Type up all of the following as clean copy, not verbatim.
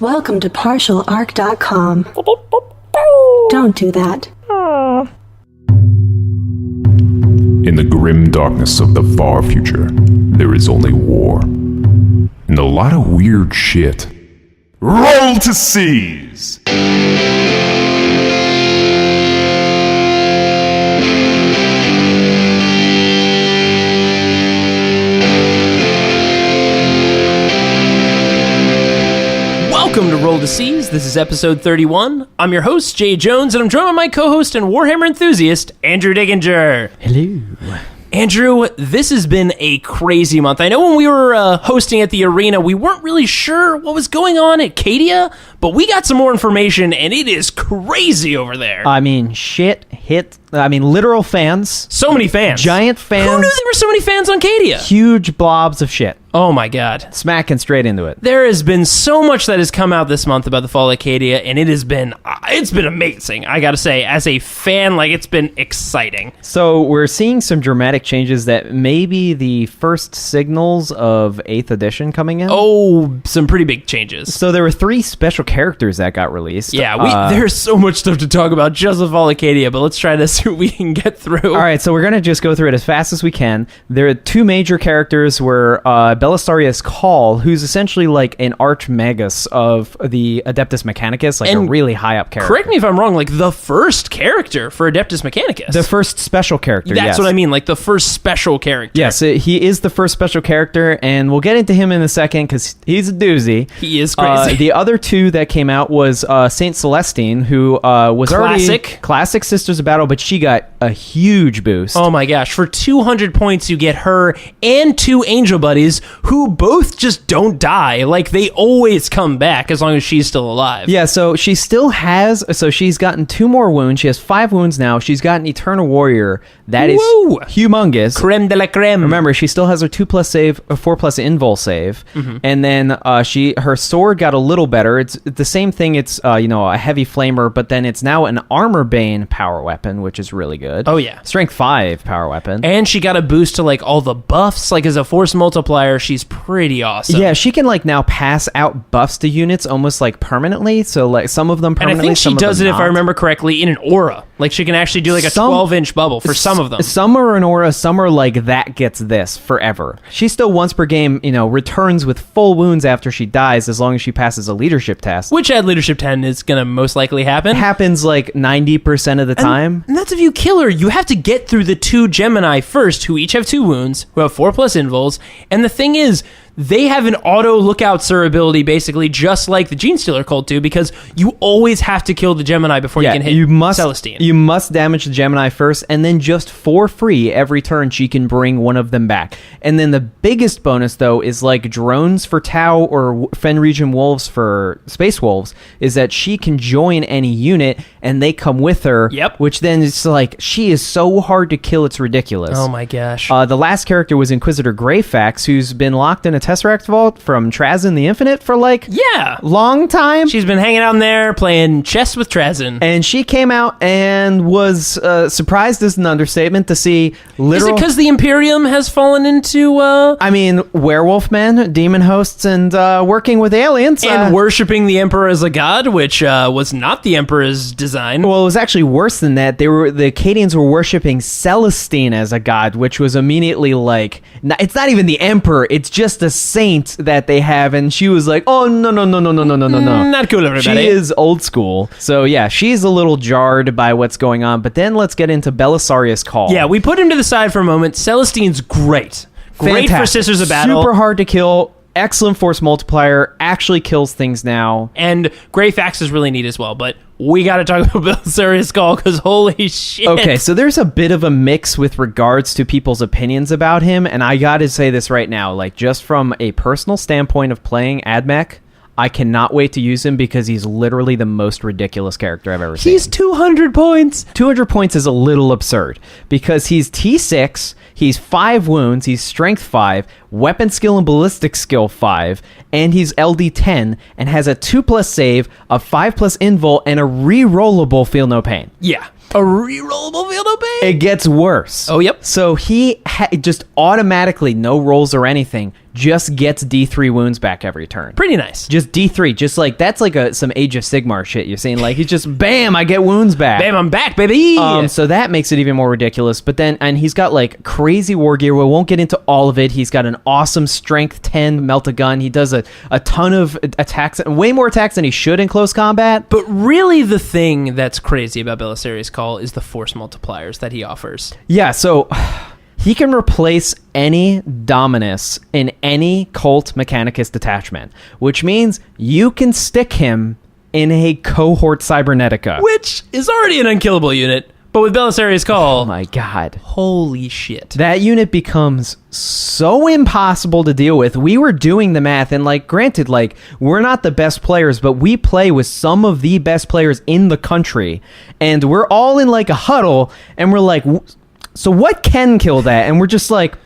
Welcome to partialarc.com. Don't do that. In the grim darkness of the far future, there is only war. And a lot of weird shit. Roll to seize! Welcome to Roll to Seize. This is episode 31. I'm your host, Jay Jones, and I'm joined by my co-host and Warhammer enthusiast, Andrew Digginger. Hello. Andrew, this has been a crazy month. I know when we were hosting at the arena, we weren't really sure what was going on at Cadia, but we got some more information, and it is crazy over there. I mean, literal fans. So many fans. Giant fans. Who knew there were so many fans on Cadia? Huge blobs of shit. Oh my god. Smacking straight into it. There has been so much that has come out this month about the Fall of Cadia, and it's been amazing. I gotta say, as a fan, it's been exciting. So we're seeing some dramatic changes that may be the first signals of 8th edition coming in. Oh, some pretty big changes. So there were 3 special characters that got released. Yeah, there's so much stuff to talk about just with Fall of Cadia, but let's try to see what we can get through. All right, so we're gonna just go through it as fast as we can. There are 2 major characters were Belisarius Call, who's essentially like an archmagus of the Adeptus Mechanicus, a really high up character. Correct me if I'm wrong, the first character for Adeptus Mechanicus. The first special character, That's yes. what I mean, the first special character. Yes, he is the first special character, and we'll get into him in a second because he's a doozy. He is crazy. The other 2 that came out was Saint Celestine, who was already classic Sisters of Battle, but she got a huge boost. Oh my gosh, for 200 points you get her and 2 angel buddies who both just don't die. They always come back as long as she's still alive. Yeah, so she still has, she's gotten 2 more wounds. She has 5 wounds now. She's got an Eternal Warrior. That is humongous. Creme de la creme. Remember, she still has her 2+ save, a 4+ invul save. Mm-hmm. And then her sword got a little better. It's the same thing. It's a heavy flamer, but then it's now an armor bane power weapon, which is really good. Oh yeah, strength 5 power weapon. And she got a boost to all the buffs. As a force multiplier, she's pretty awesome. Yeah, she can now pass out buffs to units almost permanently. So some of them permanently. And I think she does it, if I remember correctly, in an aura. She can actually do a 12-inch bubble for some of them. Some are an aura, some are that gets this forever. She still once per game, returns with full wounds after she dies, as long as she passes a leadership test. Which at leadership 10 is going to most likely happen. It happens 90% of the time. And that's if you kill her. You have to get through the 2 Gemini first, who each have 2 wounds, who have 4+ invuls. And the thing is, they have an auto lookout sir ability, basically just like the Genestealer cult do, because you always have to kill the Gemini before you can hit Celestine. You must damage the Gemini first, and then just for free every turn she can bring one of them back. And then the biggest bonus, though, is drones for Tau or Fen Region Wolves for Space Wolves, is that she can join any unit and they come with her. Yep. Which then is she is so hard to kill, it's ridiculous. Oh my gosh. The last character was Inquisitor Greyfax, who's been locked in a Tesseract Vault from Trazyn the Infinite for long time. She's been hanging out in there playing chess with Trazyn. And she came out and was surprised is an understatement to see literal... Is it because the Imperium has fallen into... werewolf men, demon hosts, and working with aliens. And worshipping the Emperor as a god, which was not the Emperor's design. Well, it was actually worse than that. The Cadians were worshipping Celestine as a god, which was immediately it's not even the Emperor, it's just a saint that they have, and she was oh, no. Not cool, everybody. She is old school. So, yeah, she's a little jarred by what's going on, but then let's get into Belisarius Call. Yeah, we put him to the side for a moment. Celestine's great. Great for Sisters of Battle. Super hard to kill. Excellent force multiplier. Actually kills things now. And Greyfax is really neat as well, but we got to talk about Belisarius Call because holy shit. Okay, so there's a bit of a mix with regards to people's opinions about him, and I got to say this right now, just from a personal standpoint of playing AdMech, I cannot wait to use him because he's literally the most ridiculous character I've ever seen. He's 200 points. 200 points is a little absurd because he's T6, he's 5 wounds, he's strength 5, weapon skill and ballistic skill 5, and he's LD 10 and has a 2+ save, a 5+ invul, and a re-rollable feel no pain. Yeah. A re-rollable feel no pain? It gets worse. Oh, yep. So he just automatically, no rolls or anything, just gets D3 wounds back every turn. Pretty nice. Just D3, just like that's like some Age of Sigmar shit. You're saying like he's just bam, I get wounds back. Bam, I'm back, baby. So that makes it even more ridiculous. But then, and he's got like crazy war gear. We won't get into all of it. He's got an awesome strength 10 melt a gun. He does a ton of attacks, way more attacks than he should in close combat. But really, the thing that's crazy about Belisarius' Call is the force multipliers that he offers. Yeah, so he can replace any Dominus in any Cult Mechanicus detachment, which means you can stick him in a cohort Cybernetica. Which is already an unkillable unit, but with Belisarius' Call... Oh my god. Holy shit. That unit becomes so impossible to deal with. We were doing the math, and like, granted, like, we're not the best players, but we play with some of the best players in the country, and we're all in like a huddle, and we're like... So what can kill that? And we're just like,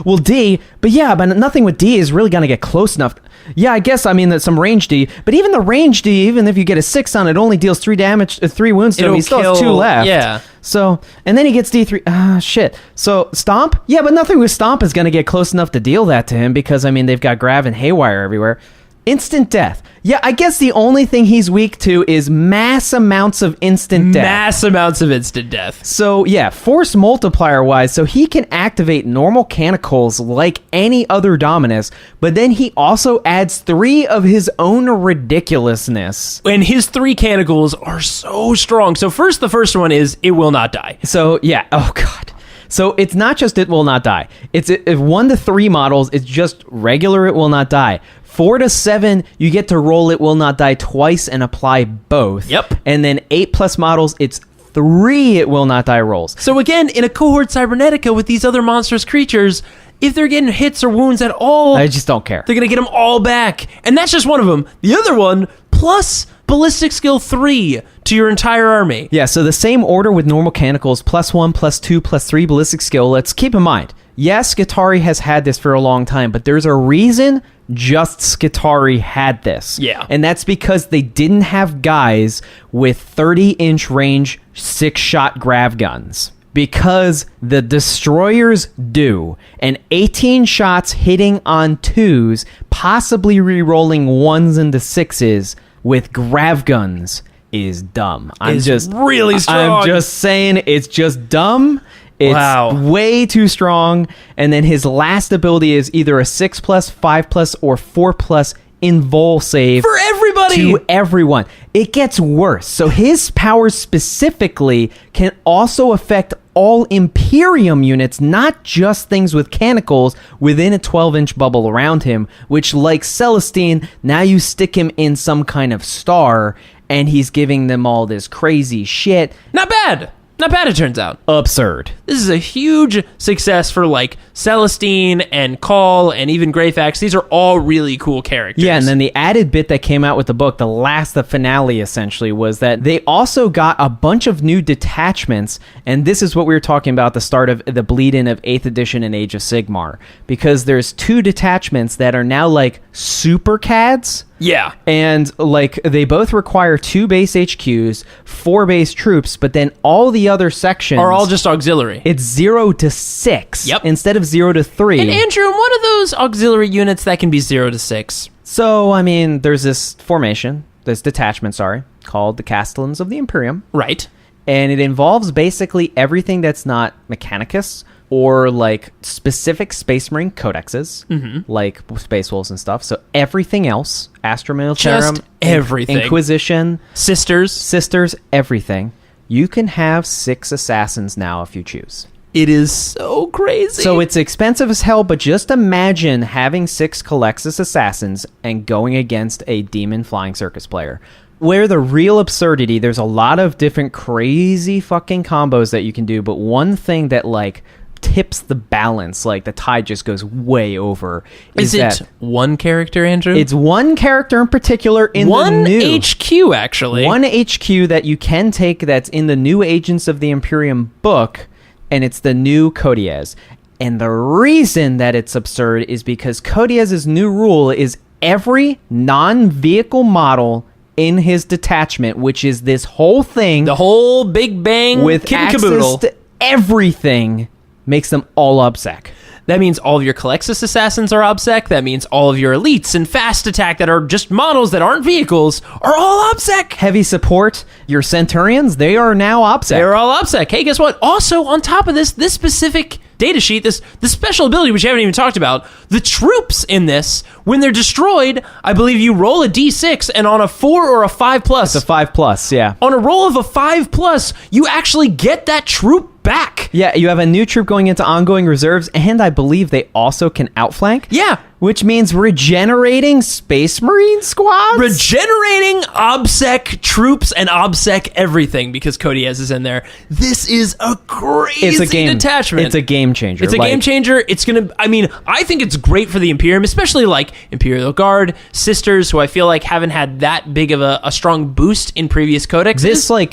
well, D, but nothing with D is really going to get close enough. Yeah, I guess, I mean, that some range D, but even the range D, even if you get a 6 on it, only deals 3 damage, 3 wounds to him. He still has 2 left. Yeah. So, and then he gets D3. Shit. So, Stomp? Yeah, but nothing with Stomp is going to get close enough to deal that to him because, I mean, they've got Grav and Haywire everywhere. Instant death. Yeah, I guess the only thing he's weak to is mass amounts of instant death. Mass amounts of instant death. So, yeah, force multiplier-wise, so he can activate normal Canticles like any other Dominus, but then he also adds 3 of his own ridiculousness. And his 3 Canticles are so strong. So first, the first one is, it will not die. So, yeah, oh god. So it's not just it will not die. It's if 1 to 3 models, it's just regular it will not die. 4 to 7, you get to roll it will not die twice and apply both. Yep. And then 8+ models, it's 3 it will not die rolls. So again, in a cohort Cybernetica with these other monstrous creatures, if they're getting hits or wounds at all, I just don't care. They're going to get them all back. And that's just one of them. The other one, plus ballistic skill 3 to your entire army. Yeah, so the same order with normal Canticles, +1, +2, +3 ballistic skill. Let's keep in mind, yes, Skitarii has had this for a long time, but there's a reason just Skitarii had this. Yeah. And that's because they didn't have guys with 30-inch range 6-shot grav guns. Because the destroyers do. And 18 shots hitting on 2s, possibly re-rolling 1s into 6s with grav guns is dumb. It's really strong. I'm just saying it's just dumb. It's way too strong. And then his last ability is either a 6+, 5+, or 4+ invul save for everybody, to everyone. It gets worse. So his powers specifically can also affect all Imperium units, not just things with Canticles within a 12-inch bubble around him, which, like Celestine, now you stick him in some kind of star and he's giving them all this crazy shit. Not bad. Not bad, it turns out. Absurd. This is a huge success for, like, Celestine and Call and even Greyfax. These are all really cool characters. Yeah, and then the added bit that came out with the book, the finale, essentially, was that they also got a bunch of new detachments, and this is what we were talking about at the start of the bleed-in of 8th edition and Age of Sigmar, because there's 2 detachments that are now, like, super CADs. Yeah. And, like, they both require 2 base HQs, 4 base troops, but then all the other sections are all just auxiliary. It's 0 to 6 Yep. instead of 0 to 3. And Andrew, what are those auxiliary units that can be 0 to 6? So, I mean, there's this detachment, called the Castellans of the Imperium. Right. And it involves basically everything that's not Mechanicus or, like, specific Space Marine codexes, like Space Wolves and stuff. So everything else, Astra Militarum, just everything. Inquisition, Sisters, everything. You can have 6 assassins now if you choose. It is so crazy. So it's expensive as hell, but just imagine having 6 Calexis assassins and going against a demon flying circus player. Where the real absurdity, there's a lot of different crazy fucking combos that you can do, but one thing that, like, tips the balance, like the tide just goes way over, is it one character, Andrew? It's one character in particular in the new... One HQ, actually. One HQ that you can take that's in the new Agents of the Imperium book, and it's the new Codiez. And the reason that it's absurd is because Codiez's new rule is every non-vehicle model in his detachment, which is this whole thing... The whole Big Bang with kit and access caboodle. to everything... makes them all obsec. That means all of your Calexis assassins are OBSEC. That means all of your elites and fast attack that are just models that aren't vehicles are all OBSEC. Heavy support, your Centurions, they are now OBSEC. They're all OBSEC. Hey, guess what? Also, on top of this specific datasheet, this special ability, which you haven't even talked about, the troops in this, when they're destroyed, I believe you roll a d6, and on a 4 or a 5+. It's a 5+, yeah. On a roll of a 5+, you actually get that troop back. Yeah, you have a new troop going into ongoing reserves, and I believe they also can outflank. Yeah. Which means regenerating Space Marine squads? Regenerating OBSEC troops and OBSEC everything, because Codiez is in there. This is a crazy detachment. It's a game changer. It's a game changer. It's going to, I mean, I think it's great for the Imperium, especially like Imperial Guard, Sisters, who I feel like haven't had that big of a strong boost in previous codexes.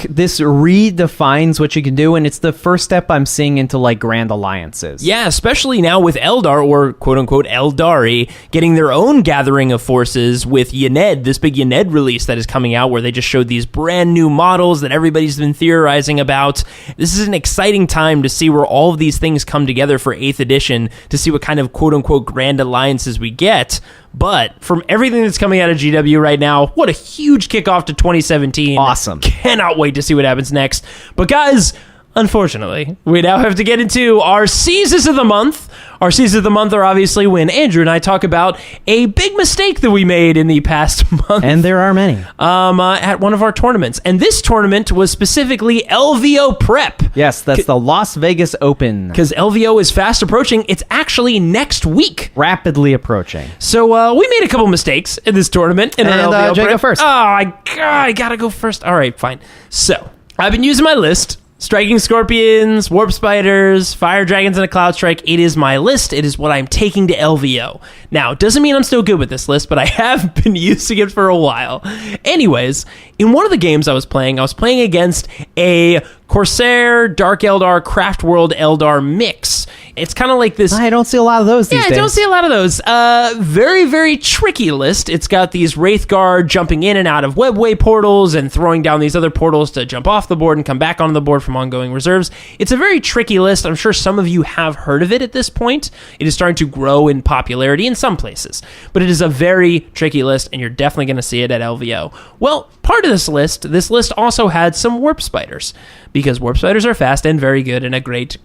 This redefines what you can do, and it's the first step I'm seeing into like grand alliances. Yeah, especially now with Eldar, or quote-unquote Eldari, getting their own gathering of forces with Yened, this big Yened release that is coming out, where they just showed these brand new models that everybody's been theorizing about. This is an exciting time to see where all of these things come together for 8th edition, to see what kind of quote-unquote grand alliances we get. But from everything that's coming out of GW right now, what a huge kickoff to 2017. Awesome. Cannot wait to see what happens next. But guys, unfortunately, we now have to get into our Seasons of the Month. Our Seasons of the Month are obviously when Andrew and I talk about a big mistake that we made in the past month. And there are many. At one of our tournaments. And this tournament was specifically LVO Prep. Yes, that's the Las Vegas Open. Because LVO is fast approaching. It's actually next week. Rapidly approaching. So we made a couple mistakes in this tournament. In and our LVO Jay, Prep. go first. Oh, I gotta go first. All right, fine. So I've been using my list. Striking Scorpions, Warp Spiders, Fire Dragons, and a Cloud Strike. It is my list. It is what I'm taking to LVO. Now, doesn't mean I'm still good with this list, but I have been using it for a while. Anyways, in one of the games I was playing against a Corsair, Dark Eldar, Craft World Eldar mix. It's kind of like this... I don't see a lot of those these days. Yeah, I don't see a lot of those. Very, very tricky list. It's got these Wraithguard jumping in and out of webway portals and throwing down these other portals to jump off the board and come back onto the board from ongoing reserves. It's a very tricky list. I'm sure some of you have heard of it at this point. It is starting to grow in popularity in some places. But it is a very tricky list, and you're definitely going to see it at LVO. Well, part of this list also had some Warp Spiders, because Warp Spiders are fast and very good and a great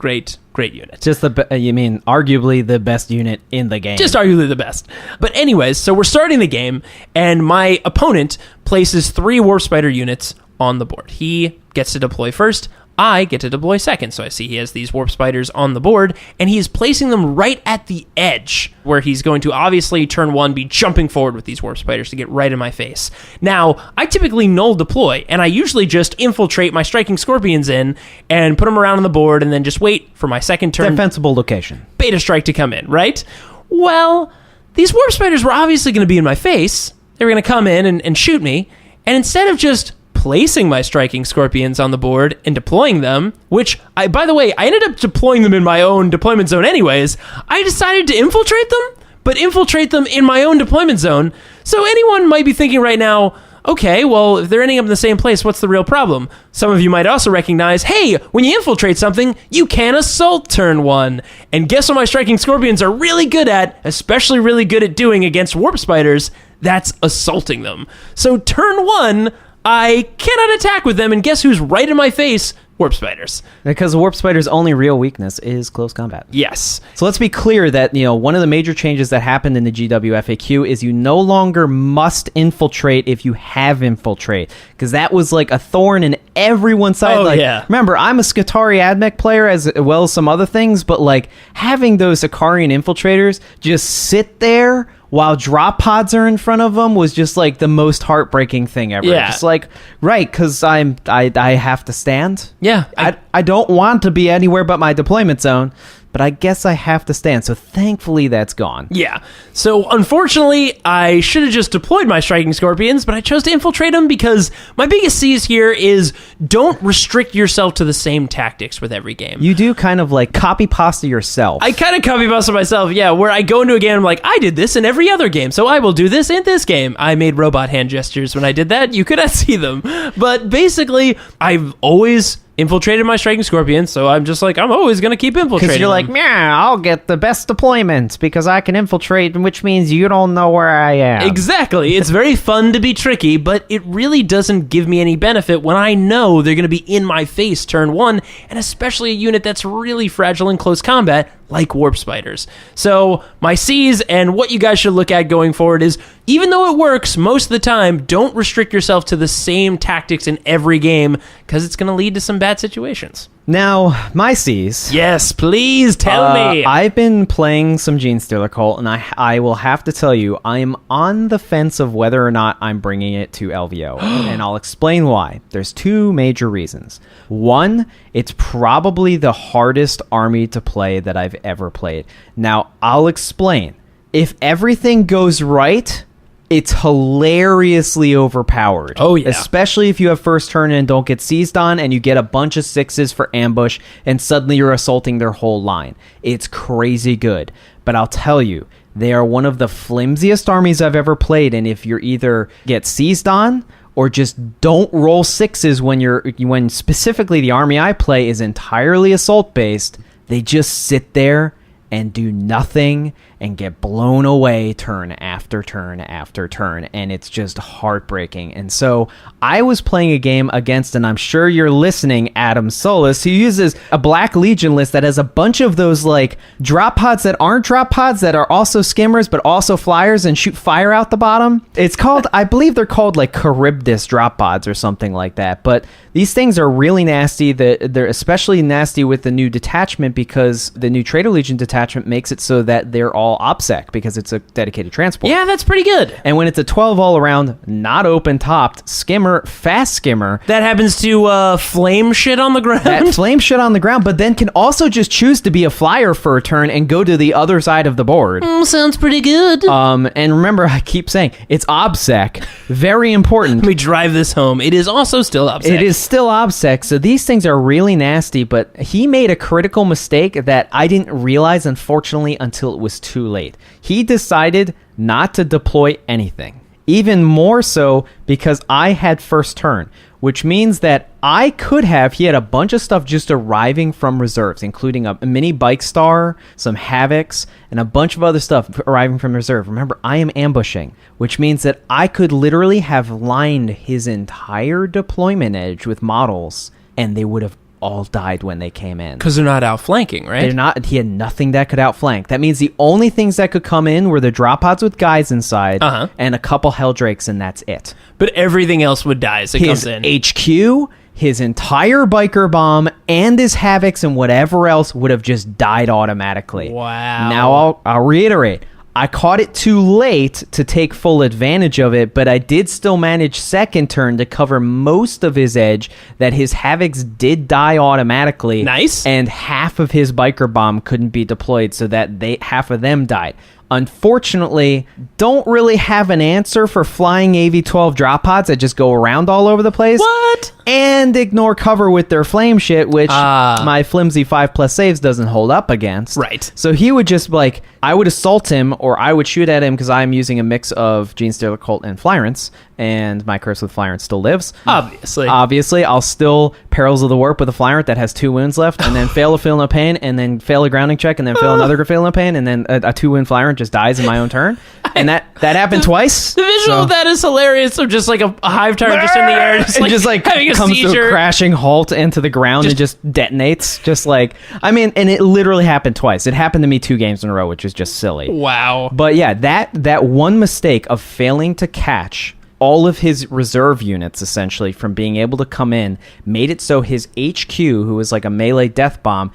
unit. Just you mean arguably the best unit in the game. Just arguably the best. But anyways, so we're starting the game, and my opponent places 3 Warp Spider units on the board. He gets to deploy first. I get to deploy second. So I see he has these Warp Spiders on the board, and he is placing them right at the edge, where he's going to obviously turn 1 be jumping forward with these Warp Spiders to get right in my face. Now, I typically null deploy, and I usually just infiltrate my Striking Scorpions in and put them around on the board, and then just wait for my second turn. Defensible location. Beta Strike to come in, right? Well, these Warp Spiders were obviously going to be in my face. They were going to come in and shoot me, and instead of just placing my Striking Scorpions on the board and deploying them, which, by the way, I ended up deploying them in my own deployment zone anyways, I decided to infiltrate them, but infiltrate them in my own deployment zone. So anyone might be thinking right now, okay, well, if they're ending up in the same place, what's the real problem? Some of you might also recognize, hey, when you infiltrate something, you can assault turn 1. And guess what my Striking Scorpions are really good at, especially really good at doing against Warp Spiders? That's assaulting them. So turn 1... I cannot attack with them, and guess who's right in my face? Warp Spiders. Because Warp Spider's only real weakness is close combat. Yes. So let's be clear that, one of the major changes that happened in the GW FAQ is you no longer must infiltrate if you have infiltrate. Because that was like a thorn in everyone's side. Oh, yeah. Remember, I'm a Skitarii Admech player as well as some other things, but like having those Ikarian infiltrators just sit there while drop pods are in front of them was just like the most heartbreaking thing ever. Yeah. Just like, right, because I have to stand. Yeah. I don't want to be anywhere but my deployment zone, but I guess I have to stand. So thankfully that's gone. Yeah. So unfortunately, I should have just deployed my Striking Scorpions, but I chose to infiltrate them because my biggest C's here is don't restrict yourself to the same tactics with every game. You do kind of like copy pasta yourself. I kind of copy pasta myself, yeah, where I go into a game, I'm like, I did this in every other game, so I will do this in this game. I made robot hand gestures when I did that. You could not see them. But basically, I've always infiltrated my striking scorpion, so I'm just like, I'm always going to keep infiltrating. Because you're like, them. yeah, I'll get the best deployment because I can infiltrate, which means you don't know where I am. Exactly. It's very fun to be tricky, but it really doesn't give me any benefit when I know they're going to be in my face turn 1, and especially a unit that's really fragile in close combat, like warp spiders. So my C's and what you guys should look at going forward is, even though it works most of the time, don't restrict yourself to the same tactics in every game, because it's going to lead to some bad situations. Now, my C's. Yes, please tell me. I've been playing some Genestealer Cult, and I will have to tell you, I'm on the fence of whether or not I'm bringing it to LVO, and I'll explain why. There's 2 major reasons. One, it's probably the hardest army to play that I've ever played. Now, I'll explain. If everything goes right, it's hilariously overpowered. Oh, yeah. Especially if you have first turn and don't get seized on, and you get a bunch of 6s for ambush, and suddenly you're assaulting their whole line. It's crazy good. But I'll tell you, they are one of the flimsiest armies I've ever played, and if you're either get seized on, or just don't roll 6s when specifically the army I play is entirely assault-based, they just sit there and do nothing and get blown away turn after turn after turn, and it's just heartbreaking. And so I was playing a game against, and I'm sure you're listening, Adam Solis, who uses a Black Legion list that has a bunch of those like drop pods that aren't drop pods that are also skimmers but also flyers and shoot fire out the bottom. It's called, I believe they're called like Charybdis drop pods or something like that, but these things are really nasty. They're especially nasty with the new detachment, because the new Trader Legion detachment makes it so that they're all OPSEC because it's a dedicated transport. Yeah, that's pretty good. And when it's a 12 all around, not open topped, skimmer, fast skimmer, That happens to flame shit on the ground. that flame shit on the ground, but then can also just choose to be a flyer for a turn and go to the other side of the board. Sounds pretty good. And remember, I keep saying, it's OBSEC. Very important. Let me drive this home. It is also still upset. It is still OBSEC, so these things are really nasty, but he made a critical mistake that I didn't realize, unfortunately, until it was too late. He decided not to deploy anything. Even more so because I had first turn, which means that I could have, he had a bunch of stuff just arriving from reserves, including a mini Bike Star, some Havocs, and a bunch of other stuff arriving from reserve. Remember, I am ambushing, which means that I could literally have lined his entire deployment edge with models, and they would have all died when they came in. Because they're not outflanking, right? They're not. He had nothing that could outflank. That means the only things that could come in were the drop pods with guys inside, and a couple Helldrakes, and that's it. But everything else would die as it His comes in. HQ, his entire biker bomb, and his Havocs and whatever else would have just died automatically. Wow. Now I'll reiterate. I caught it too late to take full advantage of it, but I did still manage second turn to cover most of his edge, that his Havocs did die automatically. Nice. And half of his biker bomb couldn't be deployed, so that half of them died. Unfortunately, don't really have an answer for flying AV-12 drop pods that just go around all over the place. What? And ignore cover with their flame shit, which my flimsy 5+ saves doesn't hold up against. Right. So he would just, like, I would assault him, or I would shoot at him, because I'm using a mix of Genestealer Cult and Flyrants, and my curse with Flyrant still lives. Obviously, I'll still Perils of the Warp with a Flyrant that has 2 wounds left, and then fail a Feel No Pain, and then fail a grounding check, and then fail another Feel No Pain, and then a 2-wound Flyrant just dies in my own turn. And that happened twice. The visual of that is hilarious. Of just like a hive turret just in the air, just like having a comes seizure. to a crashing halt into the ground and just detonates. Just like, I mean, and it literally happened twice. It happened to me 2 games in a row, which is just silly. Wow. But yeah, that one mistake of failing to catch all of his reserve units, essentially, from being able to come in, made it so his HQ, who was like a melee death bomb,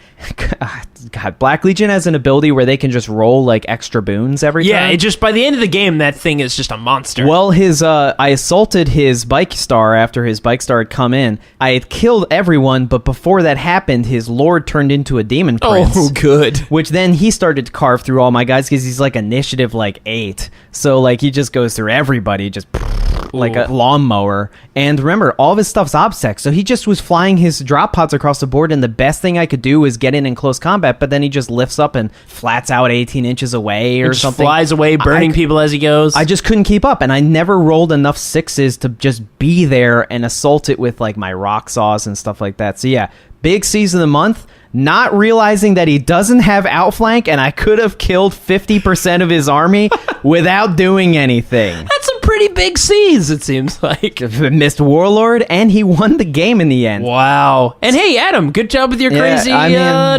God, Black Legion has an ability where they can just roll like extra boons every time. Yeah, it just by the end of the game, that thing is just a monster. Well, I assaulted his Bike Star after his Bike Star had come in. I had killed everyone, but before that happened, his Lord turned into a Demon Prince. Oh, good. Which then he started to carve through all my guys, because he's like initiative like 8. So like he just goes through everybody, just like a lawnmower. And remember, all of his stuff's OBSEC, so he just was flying his drop pods across the board, and the best thing I could do was get in close combat, but then he just lifts up and flats out 18 inches away or something. Flies away, burning people as he goes. I just couldn't keep up, and I never rolled enough 6s to just be there and assault it with like my rock saws and stuff like that. So yeah, big C's of the month. Not realizing that he doesn't have outflank, and I could have killed 50% of his army without doing anything. That's some pretty big C's, it seems like. Missed Warlord, and he won the game in the end. Wow. And hey, Adam, good job with your crazy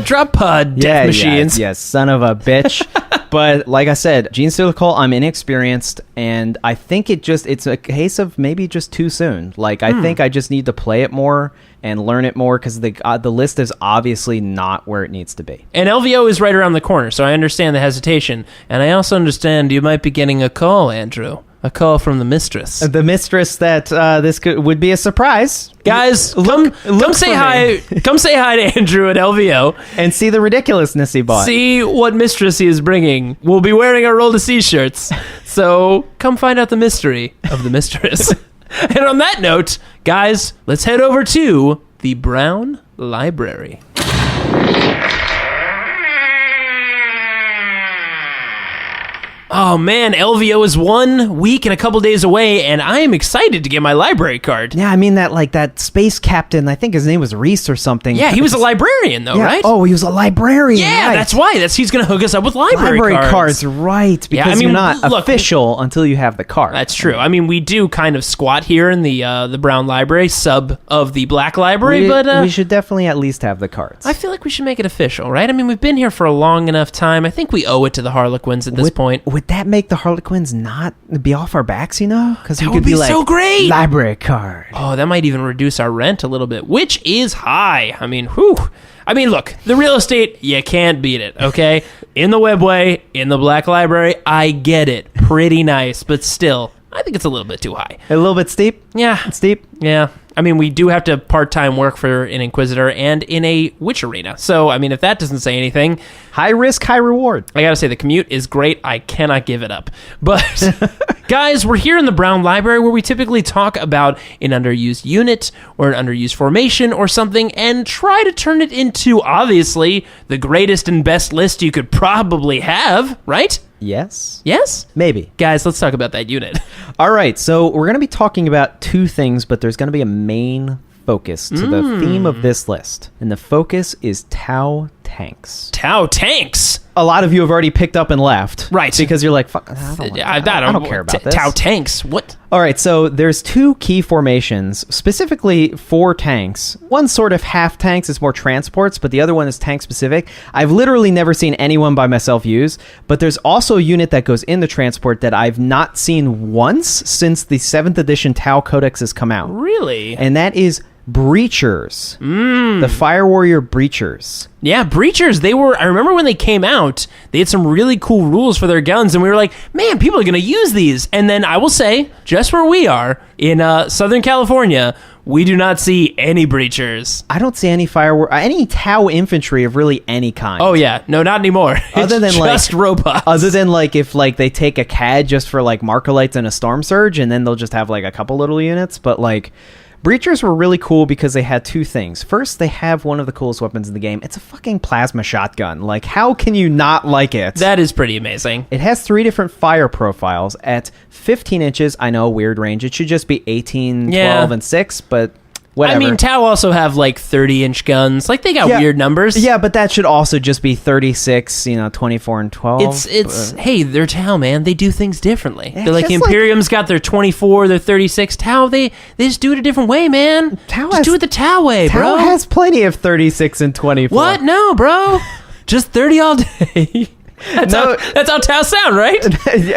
drop pod death machines. Yes, son of a bitch. But like I said, Gene Stealer Cult, I'm inexperienced, and I think it's a case of maybe just too soon. Like, I think I just need to play it more and learn it more, because the list is obviously not where it needs to be. And LVO is right around the corner, so I understand the hesitation. And I also understand you might be getting a call, Andrew. A call from the mistress. The mistress that would be a surprise. Guys, come say hi. Come say hi to Andrew at LVO. And see the ridiculousness he bought. See what mistress he is bringing. We'll be wearing our Roll to See shirts. So come find out the mystery of the mistress. And on that note, guys, let's head over to the Brown Library. Oh man, LVO is 1 week and a couple days away, and I am excited to get my library card. Yeah, I mean that space captain, I think his name was Reese or something. Yeah, he was a librarian though, right? Oh, he was a librarian. Yeah, right. That's why. He's going to hook us up with library cards, right? Because you're not official until you have the card. That's true. I mean, we do kind of squat here in the Brown Library, sub of the Black Library, but we should definitely at least have the cards. I feel like we should make it official, right? I mean, we've been here for a long enough time. I think we owe it to the Harlequins at this point. Would that make the Harlequins not be off our backs, Because we could be like, so great. Library card. Oh, that might even reduce our rent a little bit, which is high. I mean, whew. I mean, look, the real estate, you can't beat it, okay? In the Webway, in the Black Library, I get it. Pretty nice, but still, I think it's a little bit too high. A little bit steep? Yeah. It's steep? Yeah. I mean, we do have to part-time work for an Inquisitor and in a Witch Arena. So, I mean, if that doesn't say anything... High risk, high reward. I gotta say, the commute is great. I cannot give it up. But, guys, we're here in the Brown Library where we typically talk about an underused unit or an underused formation or something and try to turn it into, obviously, the greatest and best list you could probably have, right? Yes. Yes? Maybe. Guys, let's talk about that unit. All right, so we're going to be talking about two things, but there's going to be a main focus to the theme of this list. And the focus is Tau tanks. Tau tanks? A lot of you have already picked up and left. Right. Because you're like, fuck, I don't care about this. Tau tanks? What? All right, so there's two key formations, specifically for tanks. One sort of half tanks is more transports, but the other one is tank specific. I've literally never seen anyone by myself use, but there's also a unit that goes in the transport that I've not seen once since the 7th edition Tau Codex has come out. Really? And that is Breachers. The Fire Warrior Breachers. Yeah, Breachers, I remember when they came out, they had some really cool rules for their guns, and we were like, man, people are going to use these. And then I will say, just where we are, in Southern California, we do not see any Breachers. I don't see any any Tau infantry of really any kind. Oh yeah, no, not anymore. Other than just robots. Other than if they take a CAD just for Markolites and a Storm Surge, and then they'll just have a couple little units, but Breachers were really cool because they had two things. First, they have one of the coolest weapons in the game. It's a fucking plasma shotgun. How can you not like it? That is pretty amazing. It has 3 different fire profiles. At 15 inches, I know, weird range. It should just be 18, 12, and 6, but whatever. I mean, Tau also have 30-inch guns. They got weird numbers. Yeah, but that should also just be 36, 24 and 12. Hey, they're Tau, man. They do things differently. They're Imperium's got their 24, their 36. Tau, they just do it a different way, man. Do it the Tau way, bro. Tau has plenty of 36 and 24. What? No, bro. Just 30 all day. That's how Tau sound, right?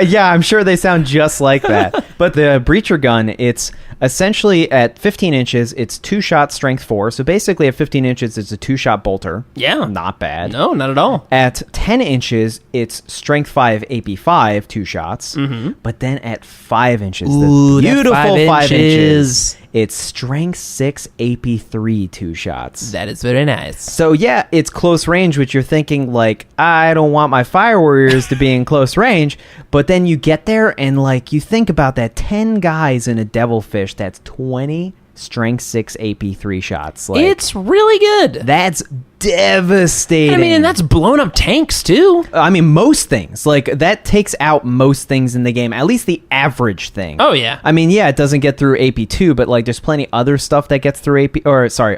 Yeah, I'm sure they sound just like that. But the Breacher gun, it's essentially at 15 inches, it's 2-shot strength 4. So basically at 15 inches, it's a 2-shot bolter. Yeah. Not bad. No, not at all. At 10 inches, it's strength 5, AP 5, 2 shots. Mm-hmm. But then at 5 inches, the beautiful 5 inches, it's strength 6 AP3 2 shots. That is very nice. So yeah, it's close range, which you're thinking like, I don't want my fire warriors to be in close range, but then you get there and like you think about that, 10 guys in a Devilfish, that's 20 strength 6 AP3 shots. Like, it's really good. that's devastating. I mean, and that's blown up tanks too. I mean, most things. Like, that takes out most things in the game, at least the average thing. Oh, yeah. I mean, yeah, it doesn't get through AP2, but, like, there's plenty other stuff that gets through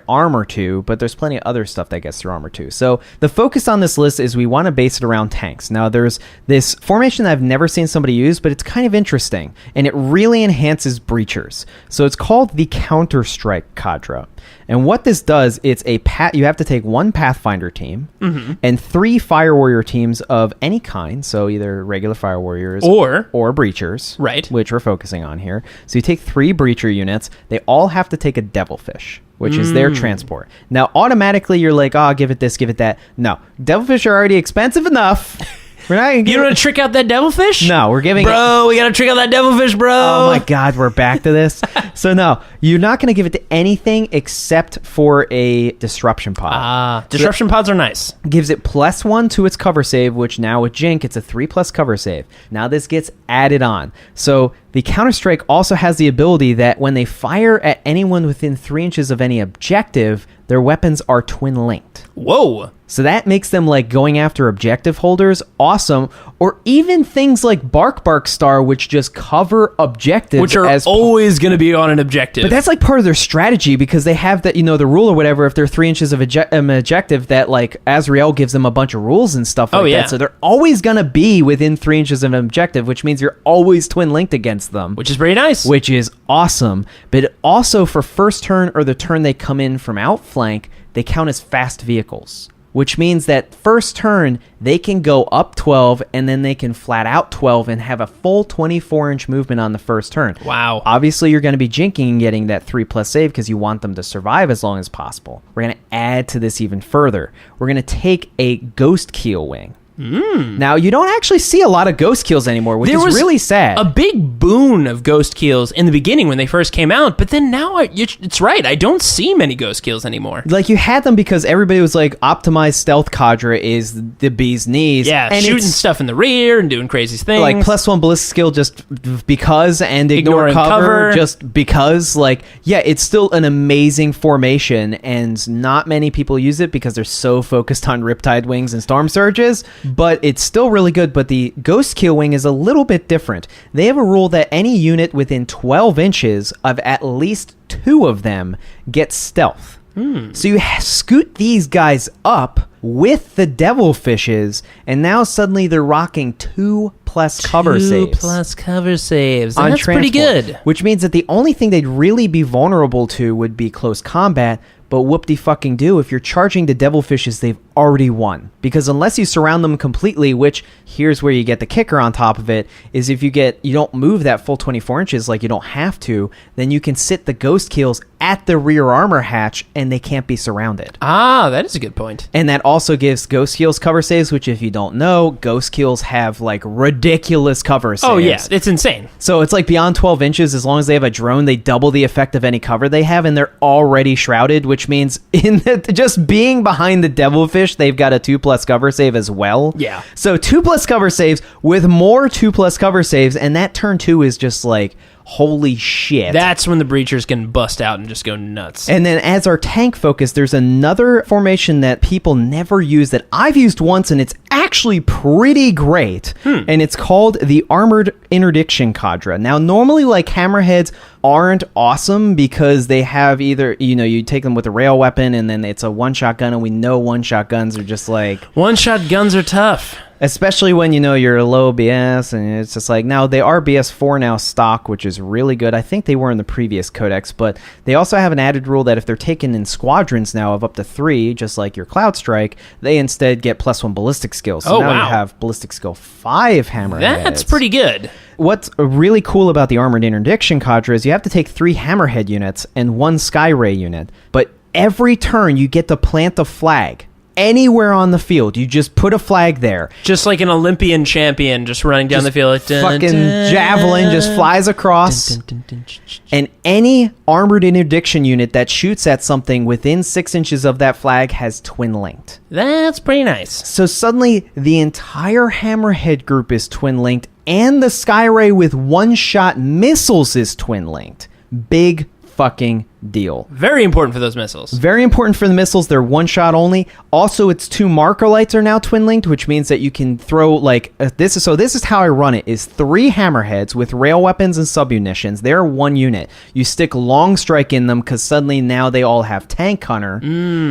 Armor 2, but there's plenty of other stuff that gets through Armor 2. So, the focus on this list is we want to base it around tanks. Now, there's this formation that I've never seen somebody use, but it's kind of interesting, and it really enhances breachers. So, it's called the Counterstrike Cadre. And what this does, it's you have to take one Pathfinder team and 3 Fire Warrior teams of any kind, so either regular Fire Warriors or Breachers, right, which we're focusing on here. So you take 3 Breacher units. They all have to take a Devilfish, which is their transport. Now, automatically, you're like, oh, give it this, give it that. No, Devilfish are already expensive enough. We're not gonna you don't want to trick out that Devilfish? No, we're giving Bro, we got to trick out that Devilfish, bro. Oh my God, we're back to this. So no, you're not going to give it to anything except for a Disruption Pod. Disruption pods are nice. Gives it +1 to its cover save, which now with Jink, it's a 3+ cover save. Now this gets added on. So the Counterstrike also has the ability that when they fire at anyone within 3 inches of any objective, their weapons are twin linked. Whoa. So that makes them like going after objective holders awesome, or even things like Bark Star, which just cover objectives, which are always going to be on an objective. But that's like part of their strategy, because they have that, the rule or whatever. If they're 3 inches of an objective, that like Azrael gives them a bunch of rules and stuff like that. So they're always going to be within 3 inches of an objective, which means you're always twin linked against them, which is very nice. Which is awesome. But also for first turn or the turn they come in from outflank, they count as fast vehicles, which means that first turn they can go up 12 and then they can flat out 12 and have a full 24-inch movement on the first turn. Wow. Obviously, you're going to be jinking and getting that 3+ save because you want them to survive as long as possible. We're going to add to this even further. We're going to take a Ghost Keel Wing. Now, you don't actually see a lot of ghost keels anymore, which is really sad. A big boon of ghost keels in the beginning when they first came out, but then now it's right. I don't see many ghost keels anymore. Like, you had them because everybody was like, optimized stealth cadre is the bee's knees. Yeah, and shooting stuff in the rear and doing crazy things. Like, +1 ballistic skill just because, and ignore cover just because. Like, yeah, it's still an amazing formation, and not many people use it because they're so focused on Riptide Wings and Storm Surges. But it's still really good. But the Ghost Keel Wing is a little bit different. They have a rule that any unit within 12 inches of at least 2 of them gets stealth. So you scoot these guys up with the Devilfishes, and now suddenly they're rocking 2+ cover saves. 2+ cover saves. On That's pretty good. Which means that the only thing they'd really be vulnerable to would be close combat. But whoop-de-fucking-do, if you're charging the Devilfishes, they've already won. Because unless you surround them completely, which, here's where you get the kicker on top of it, is if you don't move that full 24 inches like you don't have to, then you can sit the Ghost Keels at the rear armor hatch, and they can't be surrounded. That is a good point. And that also gives Ghost Keels cover saves, which, if you don't know, Ghost Keels have, like, ridiculous cover saves. Oh, yeah, it's insane. So it's like beyond 12 inches, as long as they have a drone, they double the effect of any cover they have, and they're already shrouded, which means just being behind the Devilfish, they've got a 2+ cover save as well. Yeah. So 2+ cover saves with more 2+ cover saves, and that turn 2 is just like, holy shit. That's when the breachers can bust out and just go nuts. And then as our tank focus, there's another formation that people never use that I've used once, and it's actually pretty great. And it's called the Armored Interdiction Cadre. Now, normally, like, hammerheads aren't awesome because they have either, you take them with a rail weapon and then it's a one-shot gun, and we know one-shot guns are just like... One-shot guns are tough. Especially when you're low BS, and it's just like, now they are BS4 now stock, which is really good. I think they were in the previous codex, but they also have an added rule that if they're taken in squadrons now of up to 3, just like your Cloudstrike, they instead get +1 ballistic skills. So now you have ballistic skill 5 hammerheads. That's pretty good. What's really cool about the Armored Interdiction Cadre is you have to take 3 hammerhead units and 1 Skyray unit, but every turn you get to plant the flag. anywhere on the field. You just put a flag there. Just like an Olympian champion just running down the field. Like, Fucking javelin just flies across. And any armored interdiction unit that shoots at something within 6 inches of that flag has twin linked. That's pretty nice. So suddenly the entire Hammerhead group is twin linked, and the Skyray with one-shot missiles is twin linked. Big fucking deal. Very important for those missiles. Very important for the missiles. They're one shot only. Also, its 2 marker lights are now twin linked, which means that you can throw like this is how I run it: is 3 hammerheads with rail weapons and submunitions. They're one unit. You stick long strike in them because suddenly now they all have tank hunter.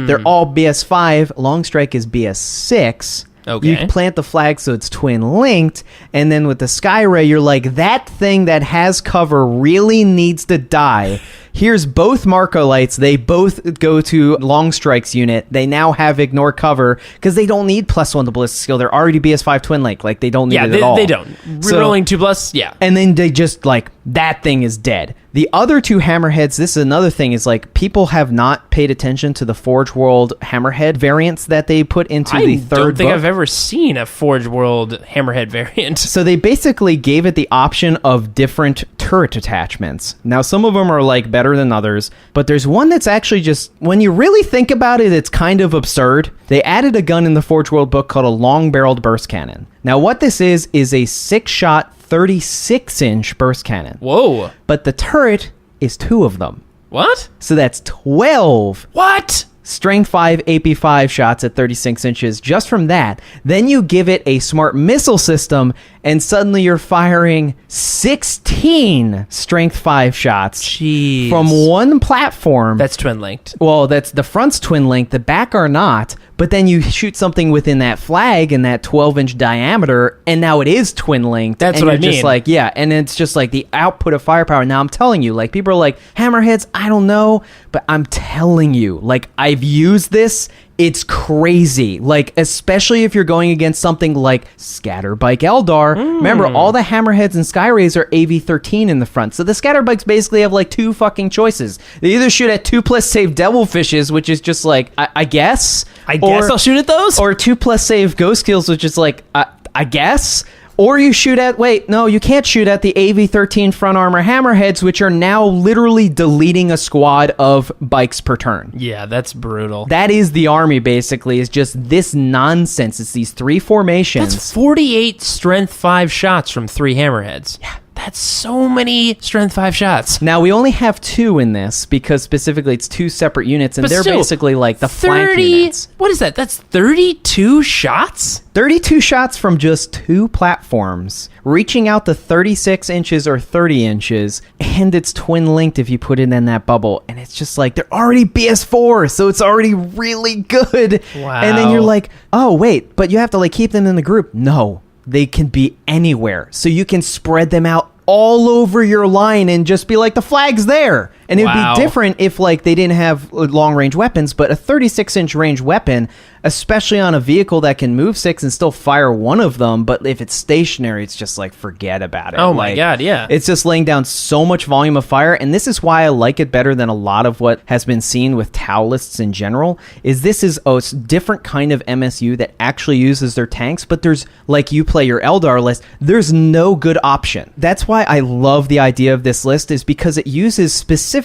They're all BS5. Long strike is BS6. Okay. You plant the flag so it's twin linked, and then with the Skyray, you're like, that thing that has cover really needs to die. Here's both Marco lights. They both go to Long Strike's unit. They now have ignore cover because they don't need +1 to ballistic skill. They're already BS5 twin link. Like, they don't need it at all. They don't. Rerolling 2+, yeah. And then they just, like, that thing is dead. The other 2 hammerheads, this is another thing, is like, people have not paid attention to the Forge World hammerhead variants that they put into the third book. I don't think I've ever seen a Forge World hammerhead variant. So they basically gave it the option of different turret attachments. Now, some of them are like better than others, but there's one that's actually just, when you really think about it, it's kind of absurd. They added a gun in the Forge World book called a long-barreled burst cannon. Now, what this is a 6-shot, 36-inch burst cannon. Whoa. But the turret is 2 of them. What? So that's 12. What? Strength 5 AP5 shots at 36 inches just from that. Then you give it a smart missile system, and suddenly you're firing 16 Strength 5 shots. Jeez. From one platform. That's twin linked. Well, that's the front's twin linked, the back are not. But then you shoot something within that flag in that 12-inch diameter, and now it is twin linked. That's and what I you're mean. Just like, yeah, and it's just like the output of firepower. Now I'm telling you, like, people are like, hammerheads, I don't know, but I'm telling you, like, I've used this. It's crazy. Like, especially if you're going against something like Scatterbike Eldar. Remember, all the hammerheads and Skyrays are AV-13 in the front. So the Scatterbikes basically have like 2 fucking choices. They either shoot at 2+ save Devilfishes, which is just like, I guess. I guess I'll shoot at those? Or 2+ save Ghost Kills, which is like, I guess. Or you shoot at, you can't shoot at the AV-13 front armor hammerheads, which are now literally deleting a squad of bikes per turn. Yeah, that's brutal. That is the army, basically, is just this nonsense. It's these 3 formations. That's 48 strength 5 shots from 3 hammerheads. Yeah. That's so many strength 5 shots. Now, we only have 2 in this because specifically it's 2 separate units, and they're basically like the flank units. What is that? That's 32 shots? 32 shots from just 2 platforms, reaching out to 36 inches or 30 inches, and it's twin linked if you put it in that bubble. And it's just like, they're already BS4, so it's already really good. Wow. And then you're like, oh, wait, but you have to like keep them in the group. No. They can be anywhere. So you can spread them out all over your line and just be like, the flag's there. And it would be different if like they didn't have long range weapons, but a 36-inch range weapon, especially on a vehicle that can move 6 and still fire 1 of them, but if it's stationary, it's just like, forget about it. Oh my God, yeah. It's just laying down so much volume of fire, and this is why I like it better than a lot of what has been seen with Tau lists in general, is this is a different kind of MSU that actually uses their tanks, but there's, like you play your Eldar list, there's no good option. That's why I love the idea of this list, is because it uses specifically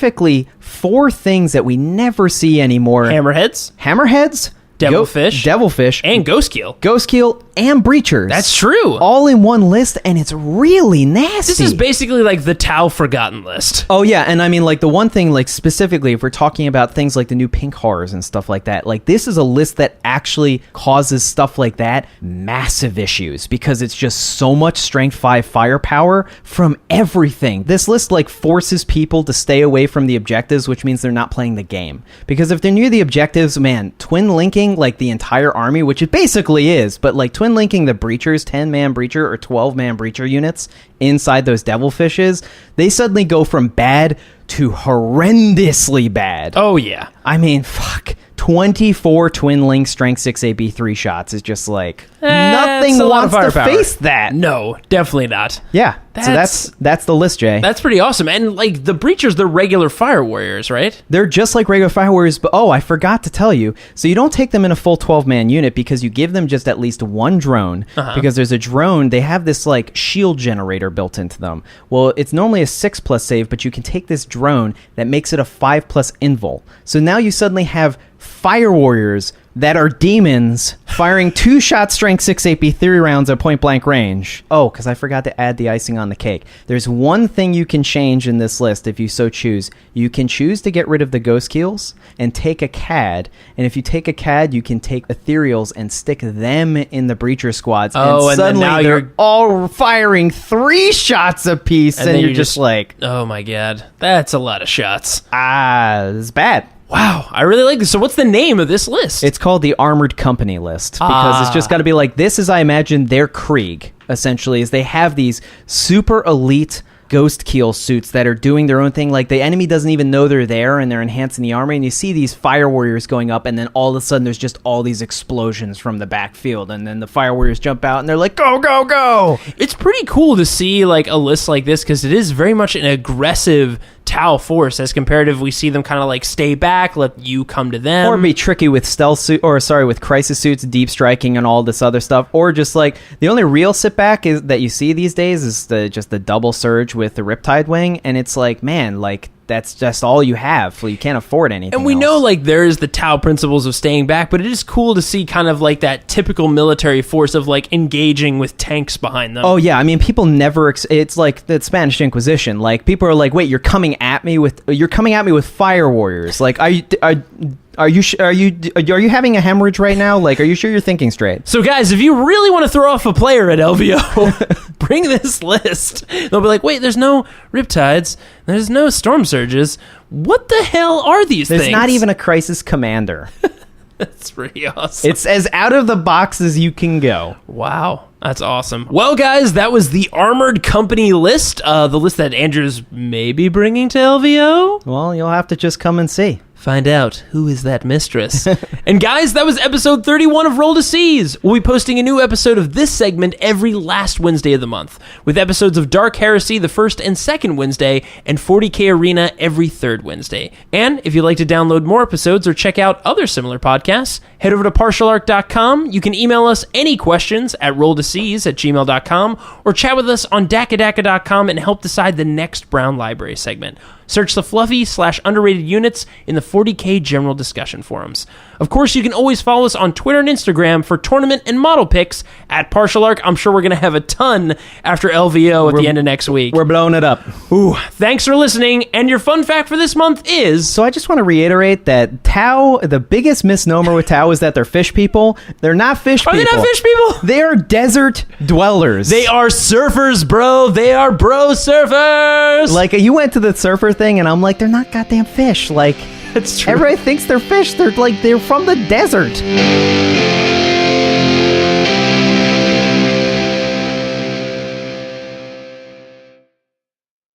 4 things that we never see anymore. Hammerheads, Devilfish, and Ghostkeel, and Breachers. That's true. All in one list, and it's really nasty. This is basically like the Tau forgotten list. Oh yeah, and I mean, like, the one thing, like, specifically, if we're talking about things like the new pink horrors and stuff like that, like, this is a list that actually causes stuff like that massive issues, because it's just so much strength 5 firepower from everything. This list, like, forces people to stay away from the objectives, which means they're not playing the game. Because if they're near the objectives, man, twin linking, like, the entire army, which it basically is, but, like, twin linking the Breachers, 10-man Breacher or 12-man Breacher units inside those Devilfishes, they suddenly go from bad to horrendously bad. Oh, yeah. I mean, fuck. 24 Twin Link Strength 6 AB3 shots is just like nothing it's a lot of wants to firepower. face that. No, definitely not. Yeah. So that's the list, Jay. That's pretty awesome. And like the Breachers, they're regular fire warriors, right? They're just like regular fire warriors, but I forgot to tell you. So you don't take them in a full 12-man unit because you give them just at least one drone. Because there's a drone, they have this like shield generator built into them. Well, it's normally a 6+ save, but you can take this drone that makes it a 5+ invul. So now you suddenly have fire warriors that are demons firing 2-shot strength 6 AP3 rounds at point blank range. Oh, because I forgot to add the icing on the cake. There's one thing you can change in this list if you so choose. You can choose to get rid of the ghost keels and take a CAD. And if you take a CAD, you can take ethereals and stick them in the breacher squads. Oh, and suddenly then now they're you're all firing 3 shots apiece, and then you're just like, oh my god, that's a lot of shots. it's bad. Wow, I really like this. So what's the name of this list? It's called the Armored Company list because it's just got to be like, this is, I imagine, their Krieg, essentially, is they have these super elite ghost keel suits that are doing their own thing. Like, the enemy doesn't even know they're there, and they're enhancing the army, and you see these fire warriors going up, and then all of a sudden there's just all these explosions from the backfield, and then the fire warriors jump out, and they're like, go, go, go! It's pretty cool to see like a list like this because it is very much an aggressive Tau force as comparative. We see them kind of like stay back, let you come to them, Or be tricky with with crisis suits, deep striking, and all this other stuff. Or just like the only real sit back is that you see these days is just the double surge with the Riptide Wing, and it's like, man, like that's just all you have. Well, you can't afford anything. And we else. know like there is the Tau principles of staying back, but it is cool to see kind of like that typical military force of like engaging with tanks behind them. Oh yeah, I mean, people never. It's like the Spanish Inquisition. Like, people are like, wait, you're coming at me with fire warriors. Like, are you having a hemorrhage right now? Like, are you sure you're thinking straight? So guys, if you really want to throw off a player at LVO, bring this list. They'll be like, wait, there's no Riptides, there's no Storm Surges. What the hell are these things? There's not even a Crisis Commander. That's pretty awesome. It's as out of the box as you can go. Wow, that's awesome. Well, guys, that was the Armored Company list, the list that Andrew's maybe bringing to LVO. Well, you'll have to just come and see. Find out who is that mistress. And guys, that was episode 31 of Roll to Seize. We'll be posting a new episode of this segment every last Wednesday of the month, with episodes of Dark Heresy the first and second Wednesday, and 40K Arena every third Wednesday. And if you'd like to download more episodes or check out other similar podcasts, head over to partialarc.com. You can email us any questions at rolltoseize@gmail.com, or chat with us on dakadaka.com and help decide the next Brown Library segment. Search the fluffy/underrated units in the 40K general discussion forums. Of course, you can always follow us on Twitter and Instagram for tournament and model picks at Partial Arc. I'm sure we're going to have a ton after LVO at the end of next week. We're blowing it up. Ooh, thanks for listening. And your fun fact for this month is... So I just want to reiterate that Tau, the biggest misnomer with Tau is that they're fish people. They're not fish people. Are they not fish people? They are desert dwellers. They are surfers, bro. They are bro surfers. Like, you went to the surfer thing, and I'm like, they're not goddamn fish. Like, That's true. everybody thinks they're fish. They're from the desert.